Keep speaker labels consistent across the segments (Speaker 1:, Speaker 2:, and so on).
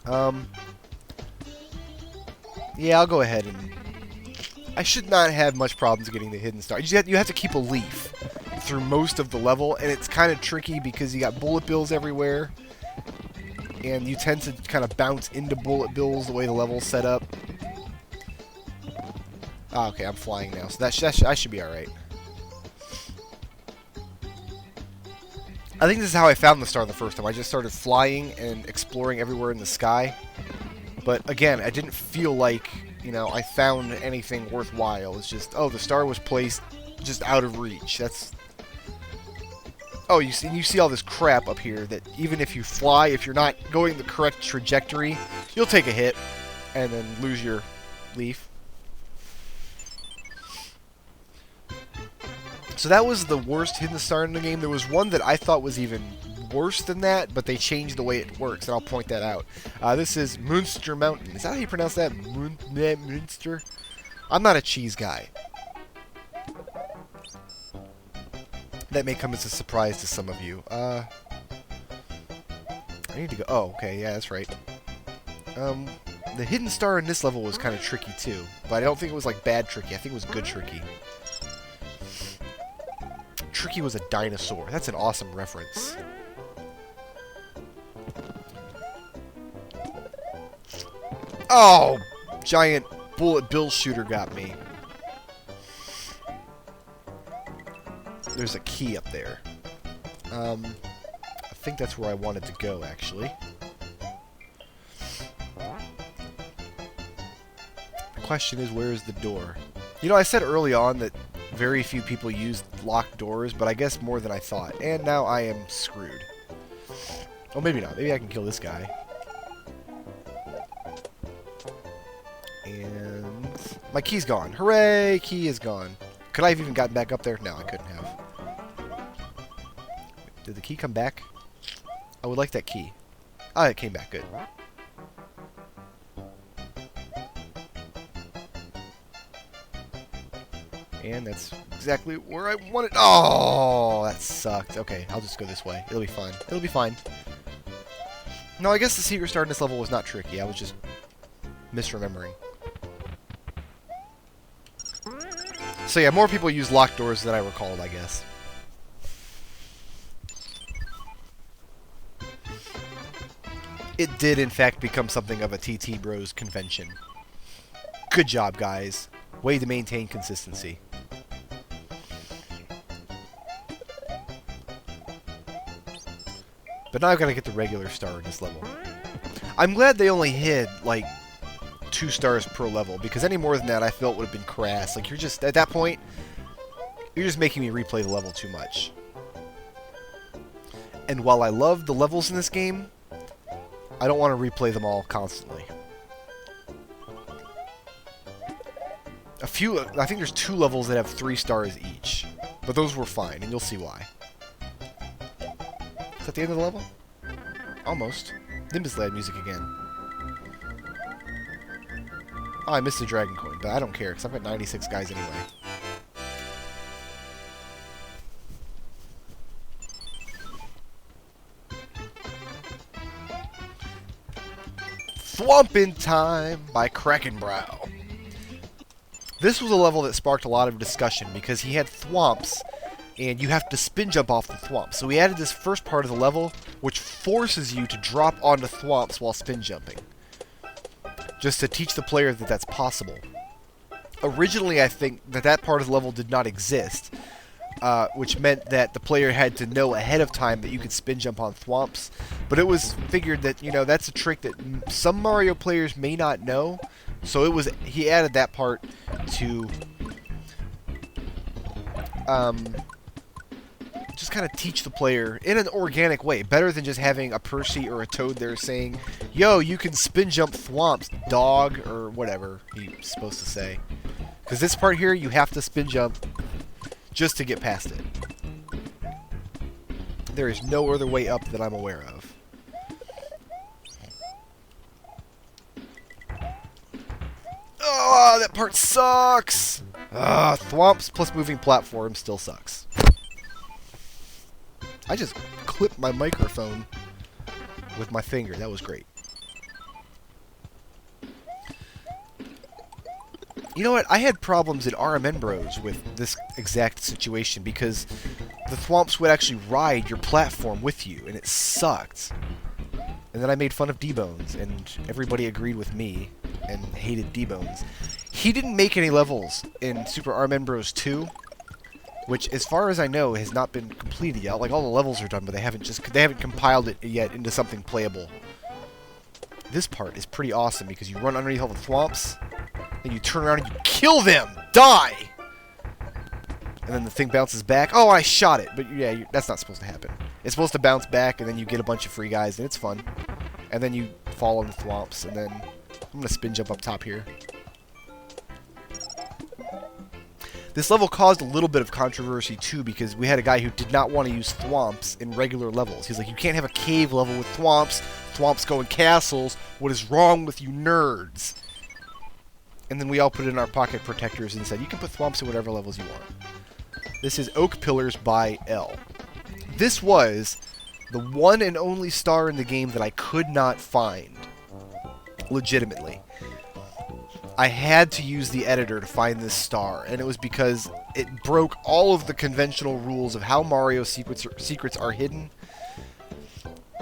Speaker 1: Um, yeah, I'll go ahead and... I should not have much problems getting the hidden star. You have to keep a leaf through most of the level, and it's kind of tricky because you got bullet bills everywhere, and you tend to kind of bounce into bullet bills the way the level's set up. Ah, okay, I'm flying now, so I should be alright. I think this is how I found the star the first time. I just started flying and exploring everywhere in the sky. But again, I didn't feel like, you know, I found anything worthwhile. It's just, oh, the star was placed just out of reach. That's... Oh, you see all this crap up here that even if you fly, if you're not going the correct trajectory, you'll take a hit and then lose your leaf. So that was the worst hidden star in the game. There was one that I thought was even worse than that, but they changed the way it works, and I'll point that out. This is Moonster Mountain. Is that how you pronounce that? Muenster? I'm not a cheese guy. That may come as a surprise to some of you. I need to go... Oh, okay, yeah, that's right. The hidden star in this level was kind of tricky, too. But I don't think it was, like, bad tricky. I think it was good tricky. Tricky was a dinosaur. That's an awesome reference. Oh! Giant bullet bill shooter got me. There's a key up there. I think that's where I wanted to go, actually. The question is, where is the door? You know, I said early on that very few people use locked doors, but I guess more than I thought. And now I am screwed. Oh, maybe not. Maybe I can kill this guy. And my key's gone. Hooray! Key is gone. Could I have even gotten back up there? No, I couldn't have. Did the key come back? I would like that key. Ah, it came back. Good. And that's exactly where I wanted. Oh, that sucked. Okay, I'll just go this way. It'll be fine. It'll be fine. No, I guess the secret star in this level was not tricky. I was just misremembering. So yeah, more people use locked doors than I recalled, I guess. It did, in fact, become something of a TT Bros convention. Good job, guys. Way to maintain consistency. But now I've got to get the regular star in this level. I'm glad they only hid, like, 2 stars per level, because any more than that I felt would have been crass. Like, you're just, at that point, you're just making me replay the level too much. And while I love the levels in this game, I don't want to replay them all constantly. I think there's 2 levels that have 3 stars each, but those were fine, and you'll see why. Is that the end of the level? Almost. Nimbus Lad music again. Oh, I missed the Dragon Coin, but I don't care, because I've got 96 guys anyway. Thwompin Time by Krakenbrau. This was a level that sparked a lot of discussion because he had thwomps, and you have to spin jump off the thwomps. So we added this first part of the level, which forces you to drop onto thwomps while spin jumping, just to teach the player that that's possible. Originally, I think that part of the level did not exist, which meant that the player had to know ahead of time that you could spin jump on thwomps. But it was figured that, you know, that's a trick that some Mario players may not know. So he added that part to just kind of teach the player in an organic way, better than just having a Percy or a Toad there saying, "Yo, you can spin jump thwomps, dog," or whatever he's supposed to say. Because this part here, you have to spin jump just to get past it. There is no other way up that I'm aware of. Oh, that part sucks! Thwomps plus moving platform still sucks. I just clipped my microphone with my finger. That was great. You know what? I had problems in RMN Bros with this exact situation because the Thwomps would actually ride your platform with you, and it sucked. And then I made fun of D-Bones, and everybody agreed with me and hated D-Bones. He didn't make any levels in Super RMN Bros 2, which, as far as I know, has not been completed yet. Like, all the levels are done, but they haven't compiled it yet into something playable. This part is pretty awesome because you run underneath all the Thwomps, then you turn around and you kill them! Die! And then the thing bounces back. Oh, I shot it! But yeah, that's not supposed to happen. It's supposed to bounce back, and then you get a bunch of free guys, and it's fun. And then you fall on the Thwomps, and then I'm going to spin jump up top here. This level caused a little bit of controversy, too, because we had a guy who did not want to use Thwomps in regular levels. He's like, you can't have a cave level with Thwomps. Thwomps go in castles. What is wrong with you nerds? And then we all put it in our pocket protectors and said, you can put Thwomps in whatever levels you want. This is Oak Pillars by L. This was the one and only star in the game that I could not find. Legitimately. I had to use the editor to find this star, and it was because it broke all of the conventional rules of how Mario secrets are hidden.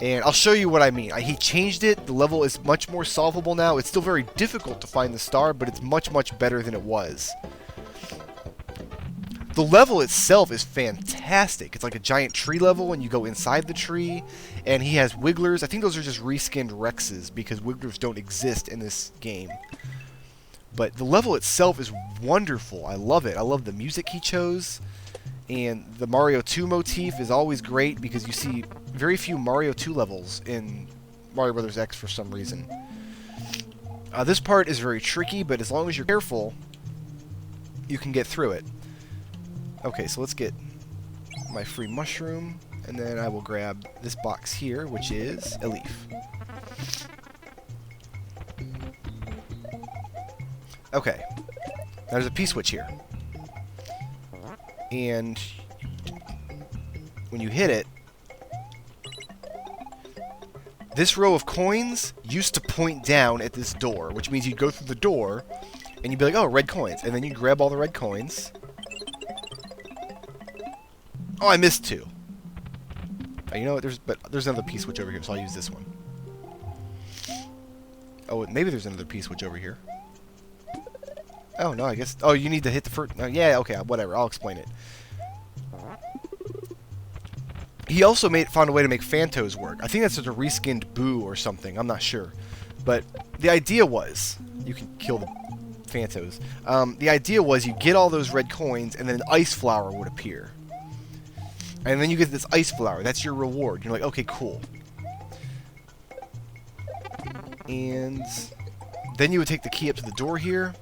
Speaker 1: And I'll show you what I mean. He changed it. The level is much more solvable now. It's still very difficult to find the star, but it's much, much better than it was. The level itself is fantastic. It's like a giant tree level, and you go inside the tree, and he has Wigglers. I think those are just reskinned Rexes, because Wigglers don't exist in this game. But the level itself is wonderful. I love it. I love the music he chose. And the Mario 2 motif is always great because you see very few Mario 2 levels in Mario Bros. X for some reason. This part is very tricky, but as long as you're careful, you can get through it. Okay, so let's get my free mushroom, and then I will grab this box here, which is a leaf. Okay, there's a P-switch here. And when you hit it, this row of coins used to point down at this door, which means you'd go through the door, and you'd be like, oh, red coins. And then you'd grab all the red coins. Oh, I missed two. You know what? There's another P-switch over here, so I'll use this one. Oh, maybe there's another P-switch over here. Oh, no, I guess... Oh, you need to hit the first... yeah, okay, whatever. I'll explain it. He also found a way to make Phantos work. I think that's just a reskinned Boo or something. I'm not sure. But the idea was... You can kill the Phantos. The idea was you get all those red coins, and then an Ice Flower would appear. And then you get this Ice Flower. That's your reward. You're like, okay, cool. And... then you would take the key up to the door here...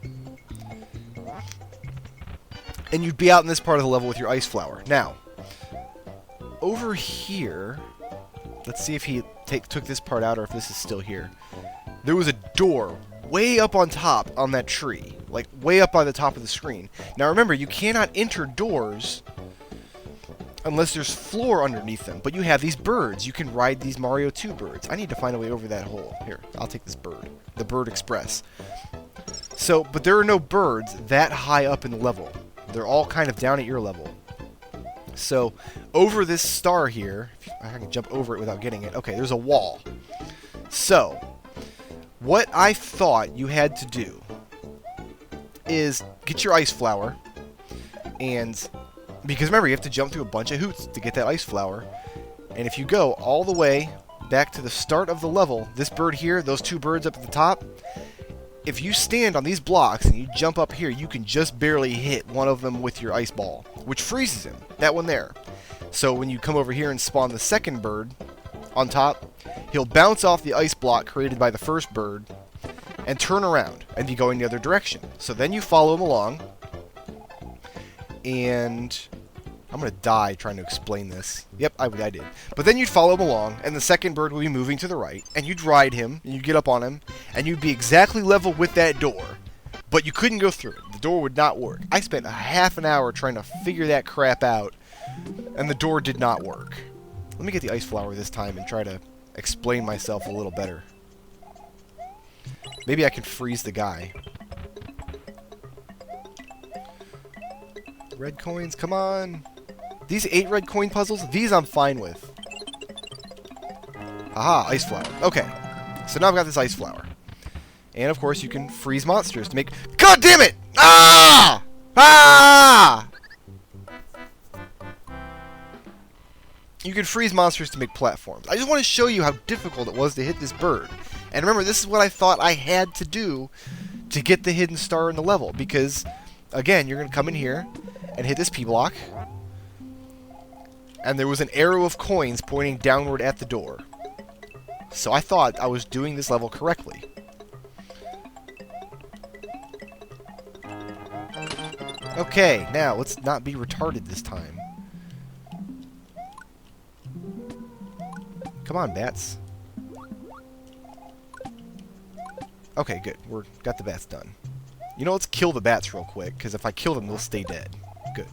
Speaker 1: and you'd be out in this part of the level with your Ice Flower. Now, over here, let's see if he took this part out or if this is still here. There was a door way up on top on that tree, like way up on the top of the screen. Now remember, you cannot enter doors unless there's floor underneath them, but you have these birds. You can ride these Mario 2 birds. I need to find a way over that hole. Here, I'll take this bird, the Bird Express. So, but there are no birds that high up in the level. They're all kind of down at your level. So, over this star here, I can jump over it without getting it. Okay, there's a wall. So, what I thought you had to do is get your Ice Flower, and because remember, you have to jump through a bunch of hoops to get that Ice Flower, and if you go all the way back to the start of the level, this bird here, those two birds up at the top, if you stand on these blocks and you jump up here, you can just barely hit one of them with your ice ball, which freezes him. That one there. So when you come over here and spawn the second bird on top, he'll bounce off the ice block created by the first bird and turn around and be going the other direction. So then you follow him along, and I'm going to die trying to explain this. Yep, I did. But then you'd follow him along, and the second bird would be moving to the right, and you'd ride him, and you'd get up on him, and you'd be exactly level with that door. But you couldn't go through it. The door would not work. I spent a half an hour trying to figure that crap out, and the door did not work. Let me get the Ice Flower this time and try to explain myself a little better. Maybe I can freeze the guy. red coins, come on. These 8 red coin puzzles, these I'm fine with. Aha, ice flower. Okay, so now I've got this ice flower. And of course you can freeze monsters to make... God damn it! Ah! Ah! You can freeze monsters to make platforms. I just want to show you how difficult it was to hit this bird. And remember, this is what I thought I had to do to get the hidden star in the level. Because, again, you're going to come in here and hit this P block. And there was an arrow of coins pointing downward at the door. So I thought I was doing this level correctly. Okay, now let's not be retarded this time. Come on, bats. Okay, good. We're got the bats done. You know, let's kill the bats real quick, because if I kill them, they'll stay dead. Good.